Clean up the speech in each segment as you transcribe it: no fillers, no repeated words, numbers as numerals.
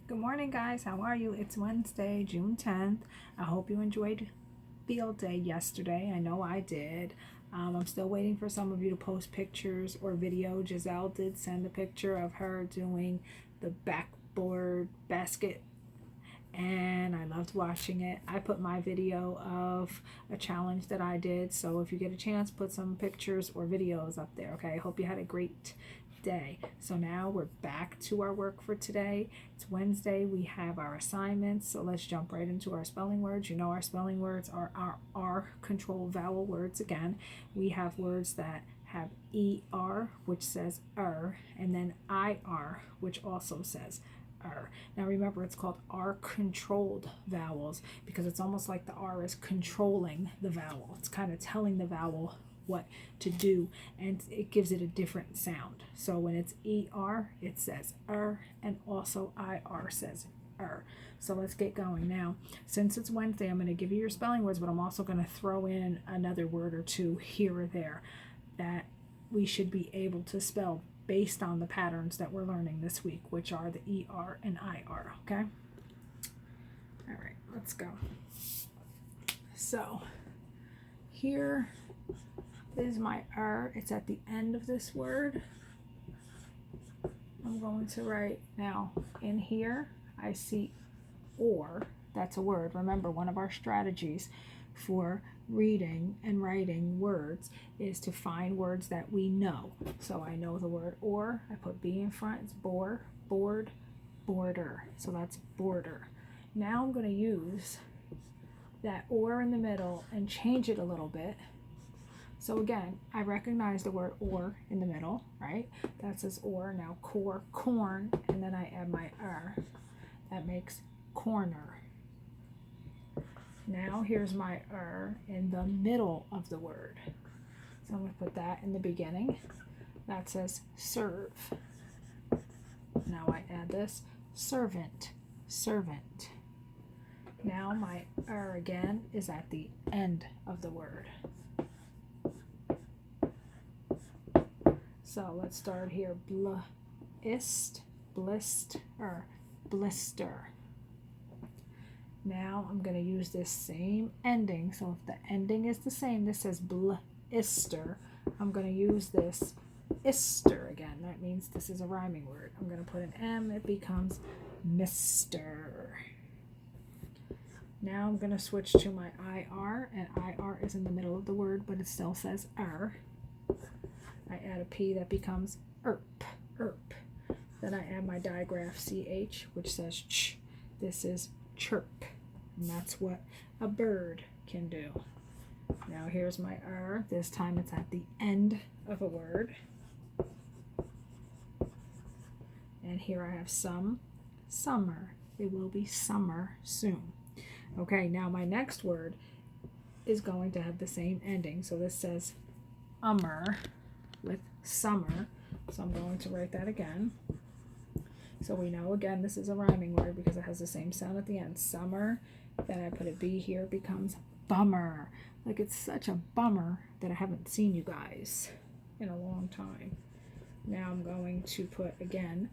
Good morning, guys. How are you? It's Wednesday, June 10th. I hope you enjoyed field day yesterday. I know I did. I'm still waiting for some of you to post pictures or video. Giselle did send a picture of her doing the backboard basket, and I loved watching it. I put my video of a challenge that I did, so if you get a chance, put some pictures or videos up there, okay? I hope you had a great day. So now we're back to our work for today. It's Wednesday. We have our assignments, so let's jump right into our spelling words. You know our spelling words are our R control vowel words. Again, we have words that have ER, which says and then IR, which also says Now remember, it's called R controlled vowels because it's almost like the R is controlling the vowel. It's kind of telling the vowel what to do, and it gives it a different sound. So when it's ER, it says and also IR says So let's get going now. Since it's Wednesday, I'm going to give you your spelling words, but I'm also going to throw in another word or two here or there that we should be able to spell based on the patterns that we're learning this week, which are the ER and IR, okay? All right, let's go. So here is my it's at the end of this word. I'm going to write now in here. I see or. That's a word. Remember, one of our strategies for reading and writing words is to find words that we know. So I know the word or. I put B in front. It's board, border. So that's border. Now I'm going to use that or in the middle and change it a little bit. So again, I recognize the word or in the middle, right? That says or. Now corn, and then I add my That makes corner. Now here's my in the middle of the word. So I'm going to put that in the beginning. That says serve. Now I add this servant. Now my again is at the end of the word. So let's start here. Blister. Now I'm going to use this same ending. So if the ending is the same, this says blister. I'm going to use this ister again. That means this is a rhyming word. I'm going to put an M. It becomes Mr. Now I'm going to switch to my IR, and IR is in the middle of the word, but it still says I add a P, that becomes erp. Then I add my digraph CH, which says ch. This is chirp, and that's what a bird can do. Now here's my This time it's at the end of a word. And here I have summer. It will be summer soon. Okay, now my next word is going to have the same ending. So this says with summer. So I'm going to write that again. So we know, again, this is a rhyming word because it has the same sound at the end. Summer. Then I put a B here. It becomes bummer. Like, it's such a bummer that I haven't seen you guys in a long time. Now I'm going to put, again,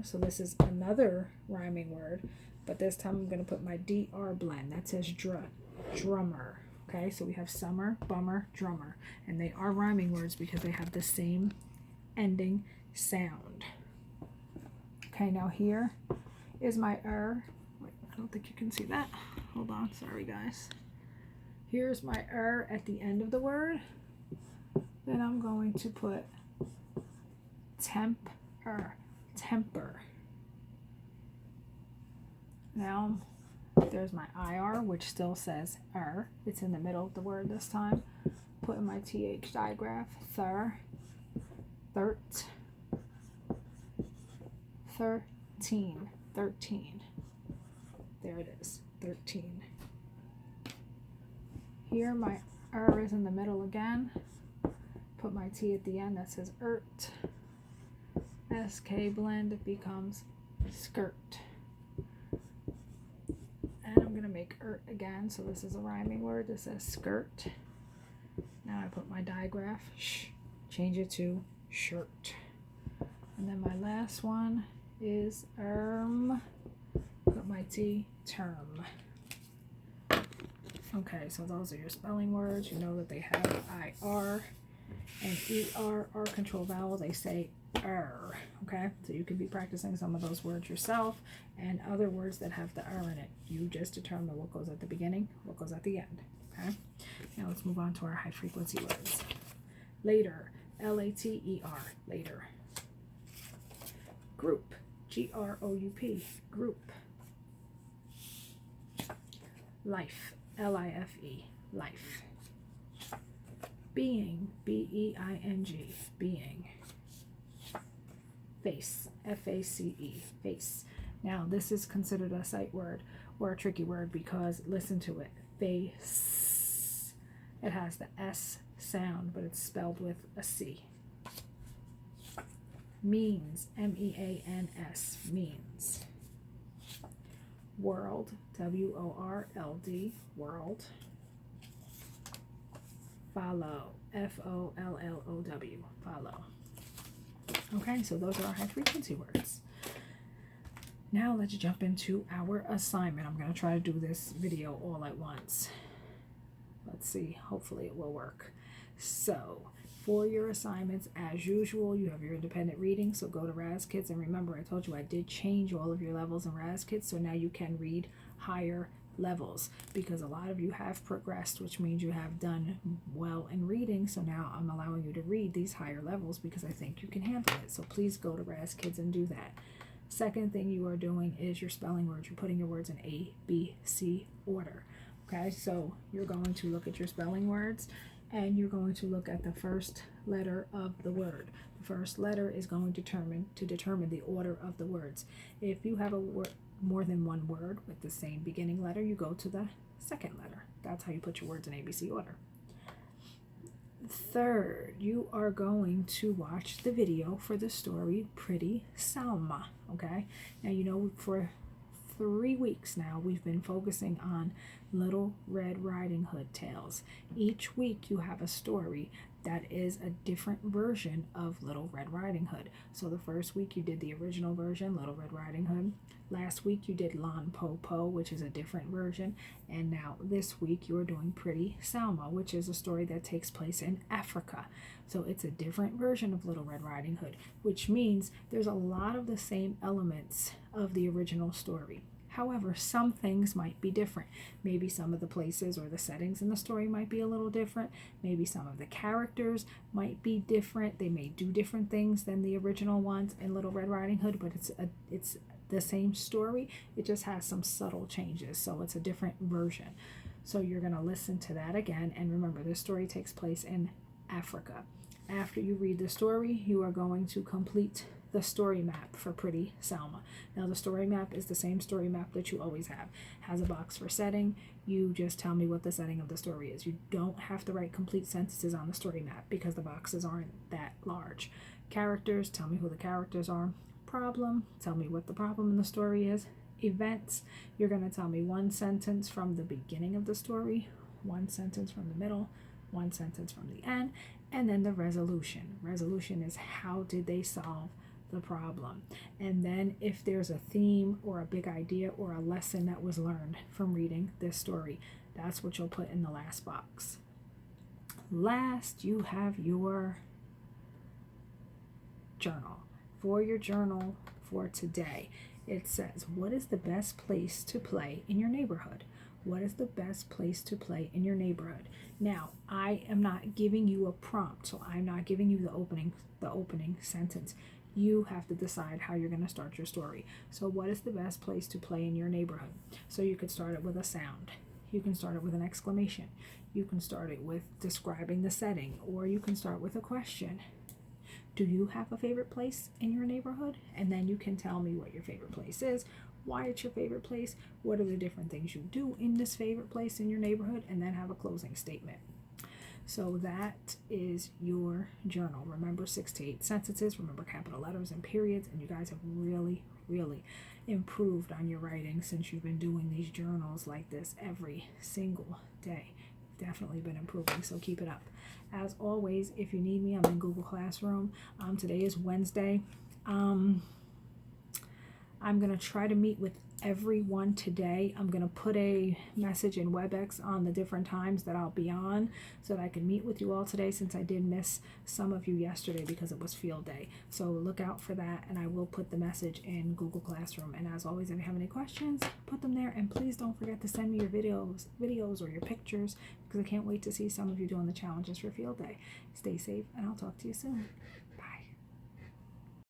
So this is another rhyming word. But this time I'm going to put my DR blend. That says drummer. Okay, so we have summer, bummer, drummer. And they are rhyming words because they have the same ending sound. Okay, now here is my Wait, I don't think you can see that. Hold on, sorry guys. Here's my at the end of the word. Then I'm going to put temper. Now there's my IR, which still says It's in the middle of the word this time. Put in my TH digraph. 13. There it is. 13. Here my is in the middle again. Put my T at the end. That says SK blend. It becomes skirt. And I'm going to make again. So this is a rhyming word. This says skirt. Now I put my digraph. Change it to shirt. And then my last one is MIT, term. Okay, so those are your spelling words. You know that they have IR and ER are control vowel. They say er, okay? So you could be practicing some of those words yourself and other words that have the er in it. You just determine what goes at the beginning, what goes at the end, okay? Now let's move on to our high frequency words. Later, L-A-T-E-R, later. Group, G-R-O-U-P, group. Life, L-I-F-E, life. Being, B-E-I-N-G, being. Face, F-A-C-E, face. Now, this is considered a sight word or a tricky word because listen to it. Face. It has the S sound, but it's spelled with a C. Means, M-E-A-N-S, means. World, W-O-R-L-D, world. Follow, F-O-L-L-O-W, follow. Okay, so those are our high frequency words. Now let's jump into our assignment. I'm going to try to do this video all at once. Let's see, hopefully it will work. So, for your assignments, as usual, you have your independent reading, so go to Raz-Kids, and remember, I told you I did change all of your levels in Raz-Kids, so now you can read higher levels, because a lot of you have progressed, which means you have done well in reading, so now I'm allowing you to read these higher levels because I think you can handle it, so please go to Raz-Kids and do that. Second thing you are doing is your spelling words. You're putting your words in A, B, C order. Okay, so you're going to look at your spelling words and you're going to look at the first letter of the word. The first letter is going to determine the order of the words. If you have a word, more than one word with the same beginning letter, you go to the second letter. That's how you put your words in ABC order. Third, you are going to watch the video for the story Pretty Selma. Okay, now you know for 3 weeks now we've been focusing on Little Red Riding Hood tales. Each week you have a story that is a different version of Little Red Riding Hood. So the first week you did the original version, Little Red Riding Hood. Last week you did Lon Po Po, which is a different version. And now this week you are doing Pretty Selma, which is a story that takes place in Africa. So it's a different version of Little Red Riding Hood, which means there's a lot of the same elements of the original story. However, some things might be different. Maybe some of the places or the settings in the story might be a little different. Maybe some of the characters might be different. They may do different things than the original ones in Little Red Riding Hood, but it's the same story. It just has some subtle changes, so it's a different version. So you're going to listen to that again, and remember, this story takes place in Africa. After you read the story, you are going to complete the story map for Pretty Selma. Now the story map is the same story map that you always have. Has a box for setting. You just tell me what the setting of the story is. You don't have to write complete sentences on the story map because the boxes aren't that large. Characters, tell me who the characters are. Problem, tell me what the problem in the story is. Events, you're going to tell me one sentence from the beginning of the story, one sentence from the middle, one sentence from the end, and then the resolution. Resolution is how did they solve the problem. And then if there's a theme or a big idea or a lesson that was learned from reading this story, that's what you'll put in the last box. Last, you have your journal. For your journal for today, it says, what is the best place to play in your neighborhood? What is the best place to play in your neighborhood? Now, I am not giving you a prompt, so I'm not giving you the opening sentence. You have to decide how you're going to start your story. So what is the best place to play in your neighborhood? So you could start it with a sound. You can start it with an exclamation. You can start it with describing the setting, or you can start with a question. Do you have a favorite place in your neighborhood? And then you can tell me what your favorite place is, why it's your favorite place, what are the different things you do in this favorite place in your neighborhood, and then have a closing statement. So that is your journal. Remember 6 to 8 sentences, remember capital letters and periods, and you guys have really, really improved on your writing since you've been doing these journals like this every single day. You've definitely been improving, so keep it up. As always, if you need me, I'm in Google Classroom. Today is Wednesday. I'm going to try to meet with everyone today. I'm going to put a message in WebEx on the different times that I'll be on so that I can meet with you all today, since I did miss some of you yesterday because it was field day. So look out for that, and I will put the message in Google Classroom. And as always, if you have any questions, put them there, and please don't forget to send me your videos or your pictures, because I can't wait to see some of you doing the challenges for field day. Stay safe, and I'll talk to you soon.